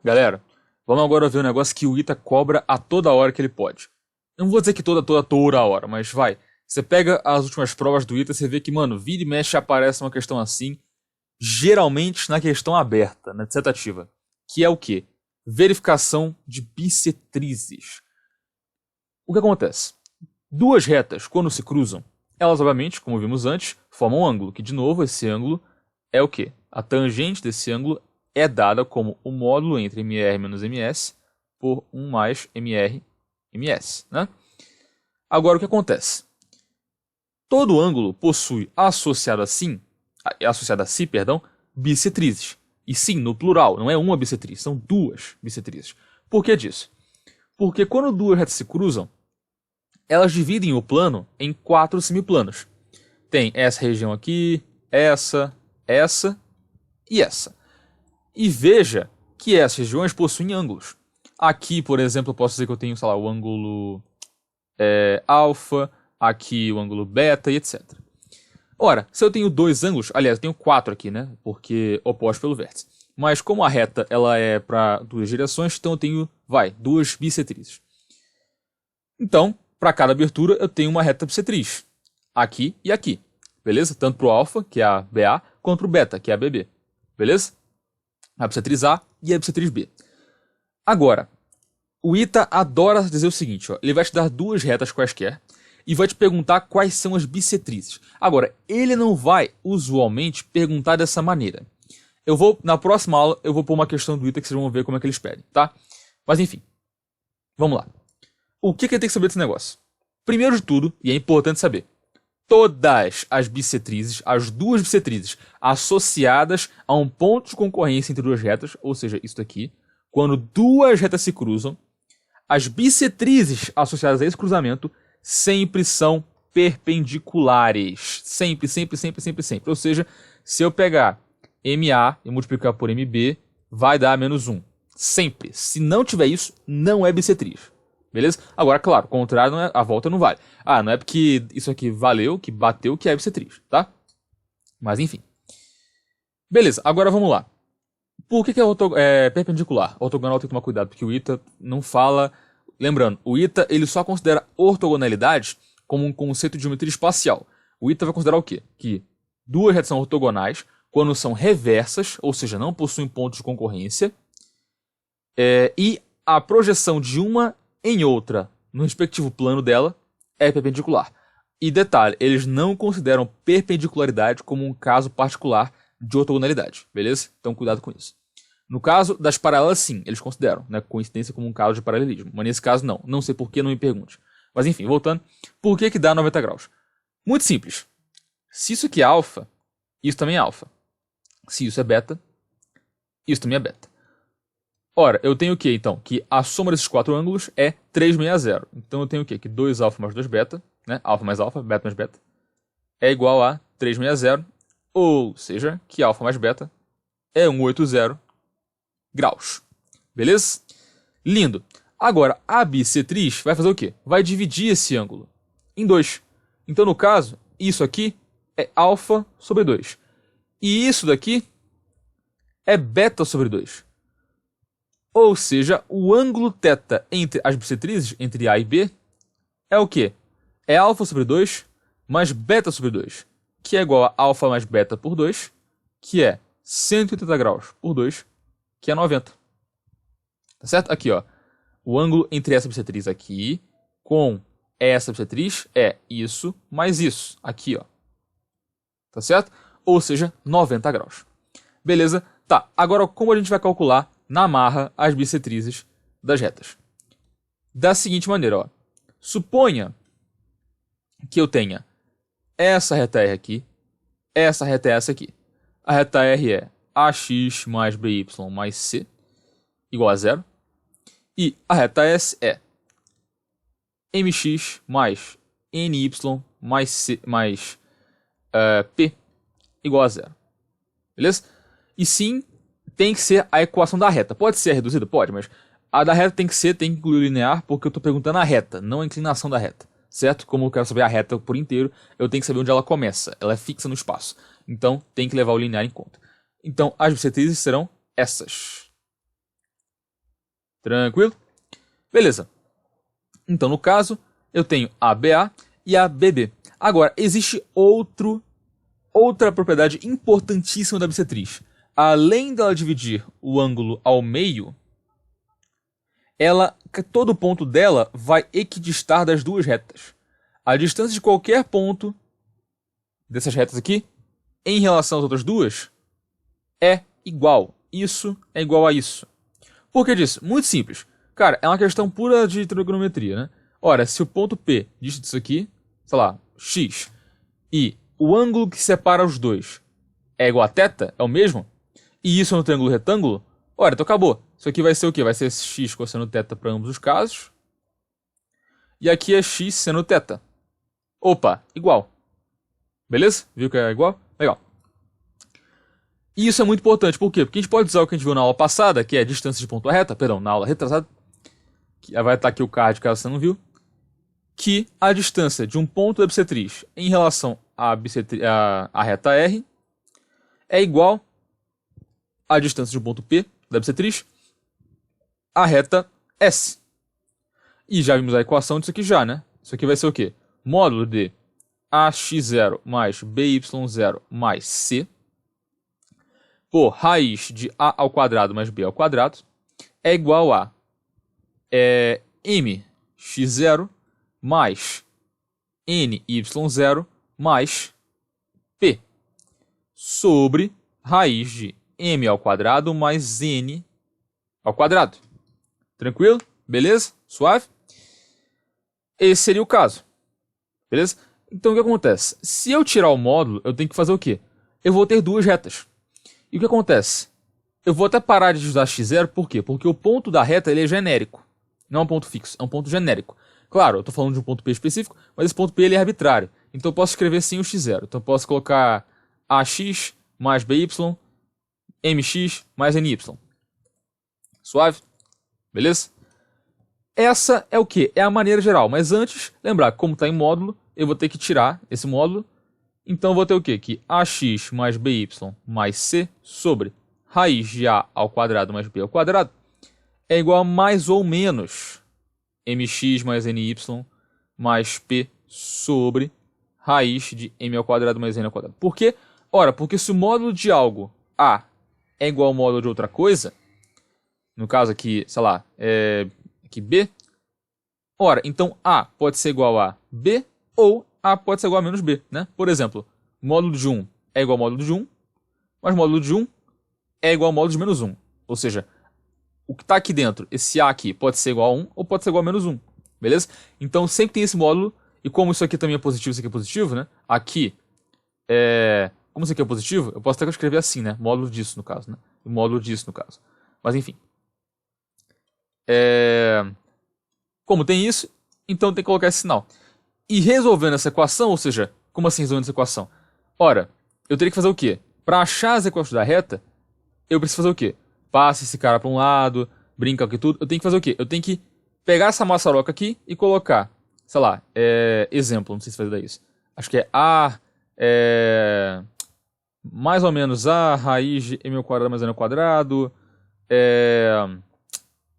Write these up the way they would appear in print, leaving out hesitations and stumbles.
Galera, vamos agora ver um negócio que o Ita cobra a toda hora que ele pode. Eu não vou dizer que toda hora, mas vai. Você pega as últimas provas do Ita, você vê que, mano, vira e mexe aparece uma questão assim, geralmente na questão aberta, na dissertativa, que é o quê? Verificação de bissetrizes. O que acontece? Duas retas, quando se cruzam, elas, obviamente, como vimos antes, formam um ângulo, que, de novo, esse ângulo é o quê? A tangente desse ângulo é dada como o módulo entre MR menos MS por 1 mais MR MS, né? Agora, o que acontece? Todo ângulo possui associado a si, bissetrizes. E sim, no plural, não é uma bissetriz, são duas bissetrizes. Por que disso? Porque quando duas retas se cruzam, elas dividem o plano em 4 semiplanos. Tem essa região aqui, essa e essa. E veja que essas regiões possuem ângulos. Aqui, por exemplo, eu posso dizer que eu tenho, sei lá, o ângulo alfa, aqui o ângulo beta e etc. Ora, se eu tenho dois ângulos, aliás, eu tenho 4 aqui, né? Porque opostos pelo vértice. Mas como a reta ela é para duas direções, então eu tenho, duas bissetrizes. Então, para cada abertura, eu tenho uma reta bissetriz. Aqui e aqui. Beleza? Tanto para o alfa, que é a BA, quanto para o beta, que é a BB. Beleza? A bissetriz A e a bissetriz B. Agora, o Ita adora dizer o seguinte, ó, ele vai te dar duas retas quaisquer e vai te perguntar quais são as bissetrizes. Agora, ele não vai, usualmente, perguntar dessa maneira. Na próxima aula, eu vou pôr uma questão do Ita que vocês vão ver como é que eles pedem, tá? Mas enfim, vamos lá. O que ele tem que saber desse negócio? Primeiro de tudo, e é importante saber, todas as bissetrizes, as duas bissetrizes associadas a um ponto de concorrência entre duas retas, ou seja, isso daqui, quando duas retas se cruzam, as bissetrizes associadas a esse cruzamento sempre são perpendiculares. Sempre, sempre, sempre, sempre, sempre. Ou seja, se eu pegar MA e multiplicar por MB, vai dar menos 1. Sempre. Se não tiver isso, não é bissetriz. Beleza? Agora, claro, o contrário, a volta não vale. Ah, não é porque isso aqui valeu, que bateu, que é bissetriz, tá? Mas enfim. Beleza, agora vamos lá. Por que é perpendicular? Ortogonal tem que tomar cuidado, porque o Ita não fala... Lembrando, o Ita ele só considera ortogonalidade como um conceito de geometria espacial. O Ita vai considerar o quê? Que duas retas são ortogonais quando são reversas, ou seja, não possuem pontos de concorrência, e a projeção de uma em outra no respectivo plano dela é perpendicular. E detalhe, eles não consideram perpendicularidade como um caso particular de ortogonalidade, beleza? Então cuidado com isso. No caso das paralelas, sim, eles consideram, né, coincidência como um caso de paralelismo. Mas nesse caso, não. Não sei por que, não me pergunte. Mas enfim, voltando. Por que dá 90 graus? Muito simples. Se isso aqui é alfa, isso também é alfa. Se isso é beta, isso também é beta. Ora, eu tenho o que, então? Que a soma desses quatro ângulos é 360. Então eu tenho o quê? Que 2 alfa mais 2 beta, né? Alfa mais alfa, beta mais beta, é igual a 360. Ou seja, que alfa mais beta é 180 graus. Beleza? Lindo. Agora, a bissetriz vai fazer o quê? Vai dividir esse ângulo em 2. Então, no caso, isso aqui é alfa sobre 2. E isso daqui é beta sobre 2. Ou seja, o ângulo θ entre as bissetrizes, entre A e B, é o quê? É alfa sobre 2 mais beta sobre 2, que é igual a alfa mais beta por 2, que é 180 graus por 2, que é 90. Tá certo? Aqui, ó. O ângulo entre essa bissetriz aqui com essa bissetriz é isso mais isso. Aqui, ó. Tá certo? Ou seja, 90 graus. Beleza? Tá. Agora, como a gente vai calcular na marra as bissetrizes das retas? Da seguinte maneira, ó. Suponha que eu tenha essa reta R aqui, essa reta é essa aqui. A reta R é AX mais BY mais C igual a 0. E a reta S é MX mais NY mais, C, mais P igual a 0. Beleza? E sim, tem que ser a equação da reta. Pode ser reduzida? Pode, mas a da reta tem que incluir o linear, porque eu estou perguntando a reta, não a inclinação da reta. Certo? Como eu quero saber a reta por inteiro, eu tenho que saber onde ela começa. Ela é fixa no espaço. Então, tem que levar o linear em conta. Então, as bissetrizes serão essas. Tranquilo? Beleza. Então, no caso, eu tenho a BA e a BB. Agora, existe outra propriedade importantíssima da bissetriz. Além dela dividir o ângulo ao meio, todo ponto dela vai equidistar das duas retas. A distância de qualquer ponto dessas retas aqui, em relação às outras duas, é igual. Isso é igual a isso. Por que disso? Muito simples. Cara, é uma questão pura de trigonometria, né? Ora, se o ponto P dista disso aqui, sei lá, x, e o ângulo que separa os dois é igual a θ, é o mesmo, e isso é um triângulo retângulo, ora, então acabou. Isso aqui vai ser o quê? Vai ser x cosseno θ para ambos os casos. E aqui é x seno θ. Opa, igual. Beleza? Viu que é igual? Legal. E isso é muito importante, por quê? Porque a gente pode usar o que a gente viu na aula passada, que é a distância de ponto a reta, perdão, na aula retrasada, que vai estar aqui o card caso você não viu, que a distância de um ponto da bissetriz em relação à reta R é igual à distância de um ponto P da bissetriz à reta S. E já vimos a equação disso aqui já, né? Isso aqui vai ser o quê? Módulo de AX0 mais BY0 mais C por raiz de A ao quadrado mais B ao quadrado é igual a MX0 mais NY0 mais P sobre raiz de M ao quadrado mais N ao quadrado. Tranquilo? Beleza? Suave? Esse seria o caso. Beleza? Então o que acontece? Se eu tirar o módulo, eu tenho que fazer o quê? Eu vou ter duas retas. E o que acontece? Eu vou até parar de usar x0, por quê? Porque o ponto da reta ele é genérico. Não é um ponto fixo, é um ponto genérico. Claro, eu estou falando de um ponto P específico, mas esse ponto P ele é arbitrário. Então eu posso escrever sim o x0. Então eu posso colocar AX mais BY, MX mais NY. Suave? Beleza? Essa é o que? É a maneira geral. Mas antes, lembrar, como está em módulo, eu vou ter que tirar esse módulo. Então eu vou ter o quê? Que AX mais BY mais C sobre raiz de A ao quadrado mais B ao quadrado é igual a mais ou menos MX mais NY mais P sobre raiz de M ao quadrado mais N ao quadrado. Por quê? Ora, porque se o módulo de algo A é igual ao módulo de outra coisa, no caso aqui, sei lá, aqui B, ora, então A pode ser igual a B ou A pode ser igual a menos B, né? Por exemplo, módulo de 1 é igual ao módulo de 1, mas módulo de 1 é igual ao módulo de menos 1. Ou seja, o que está aqui dentro, esse A aqui, pode ser igual a 1 ou pode ser igual a menos 1. Beleza? Então sempre tem esse módulo, e como isso aqui também é positivo, isso aqui é positivo, né? Aqui, como isso aqui é positivo, eu posso até escrever assim, né? Módulo disso, no caso, né? E módulo disso, no caso. Mas enfim. Como tem isso, então tem que colocar esse sinal. E resolvendo essa equação, ou seja, como assim resolvendo essa equação? Ora, eu teria que fazer o quê? Para achar as equações da reta, eu preciso fazer o quê? Passa esse cara para um lado, brinca aqui tudo. Eu tenho que fazer o quê? Eu tenho que pegar essa maçaroca aqui e colocar, sei lá, exemplo, não sei se vai dar isso. Acho que é A, mais ou menos A, raiz de M ao quadrado mais N ao quadrado,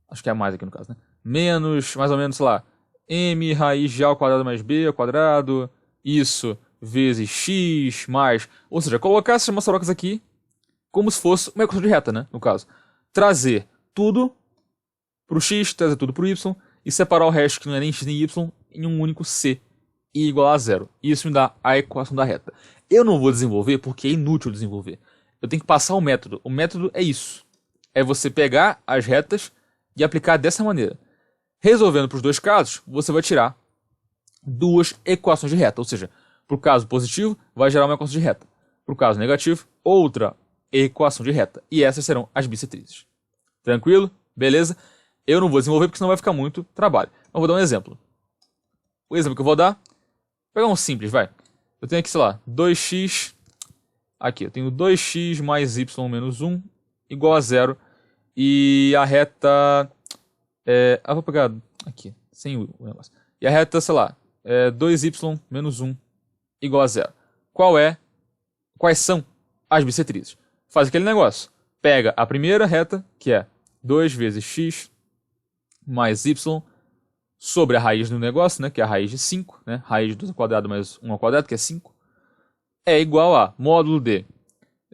acho que é mais aqui no caso, né? Menos, mais ou menos, sei lá, M raiz de A ao quadrado mais B ao quadrado, isso, vezes X mais... Ou seja, colocar essas maçarocas aqui como se fosse uma equação de reta, né? No caso. Trazer tudo pro X, trazer tudo pro Y e separar o resto, que não é nem X nem Y, em um único C, I igual a zero. Isso me dá a equação da reta. Eu não vou desenvolver porque é inútil desenvolver. Eu tenho que passar o método. O método é isso. É você pegar as retas e aplicar dessa maneira. Resolvendo para os dois casos, você vai tirar duas equações de reta. Ou seja, para o caso positivo, vai gerar uma equação de reta. Para o caso negativo, outra equação de reta. E essas serão as bissetrizes. Tranquilo? Beleza? Eu não vou desenvolver porque senão vai ficar muito trabalho. Então vou dar um exemplo. O exemplo que eu vou dar, vou pegar um simples, vai. Eu tenho aqui, sei lá, 2x. Aqui, eu tenho 2x mais y menos 1 igual a 0. E a reta... eu vou pegar aqui, sem o negócio. E a reta, sei lá, 2y menos 1 igual a 0. Quais são as bissetrizes? Faz aquele negócio. Pega a primeira reta, que é 2 vezes x mais y sobre a raiz do negócio, né, que é a raiz de 5, né, raiz de 2 ao quadrado mais 1 ao quadrado, que é 5, é igual a módulo de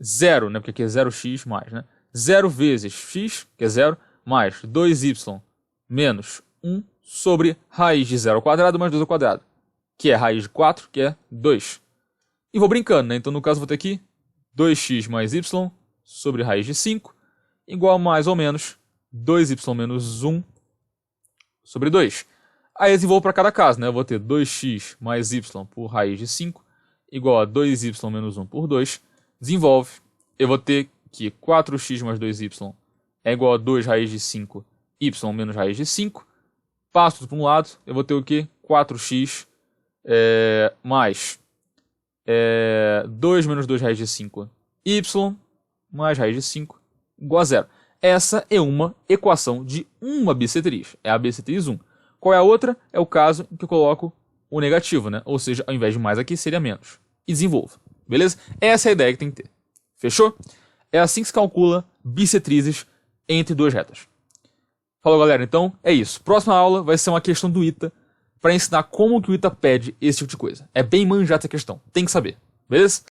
0, né, porque aqui é 0x mais, né, 0 vezes x, que é 0, mais 2y menos 1 sobre raiz de 0 ao quadrado mais 2 ao quadrado, que é raiz de 4, que é 2. E vou brincando, né, então no caso eu vou ter aqui 2x mais y sobre raiz de 5, igual a mais ou menos 2y menos 1 sobre 2. Aí eu desenvolvo para cada caso, né? Eu vou ter 2x mais y por raiz de 5 igual a 2y menos 1 por 2. Desenvolve. Eu vou ter que 4x mais 2y é igual a 2 raiz de 5, y menos raiz de 5. Passo tudo para um lado. Eu vou ter o quê? 4x mais 2 menos 2 raiz de 5, y mais raiz de 5 igual a 0. Essa é uma equação de uma bissetriz. É a bissetriz 1. Qual é a outra? É o caso em que eu coloco o negativo, né? Ou seja, ao invés de mais aqui, seria menos. E desenvolvo. Beleza? Essa é a ideia que tem que ter. Fechou? É assim que se calcula bissetrizes entre duas retas. Falou, galera. Então, é isso. Próxima aula vai ser uma questão do ITA para ensinar como que o ITA pede esse tipo de coisa. É bem manjado essa questão. Tem que saber. Beleza?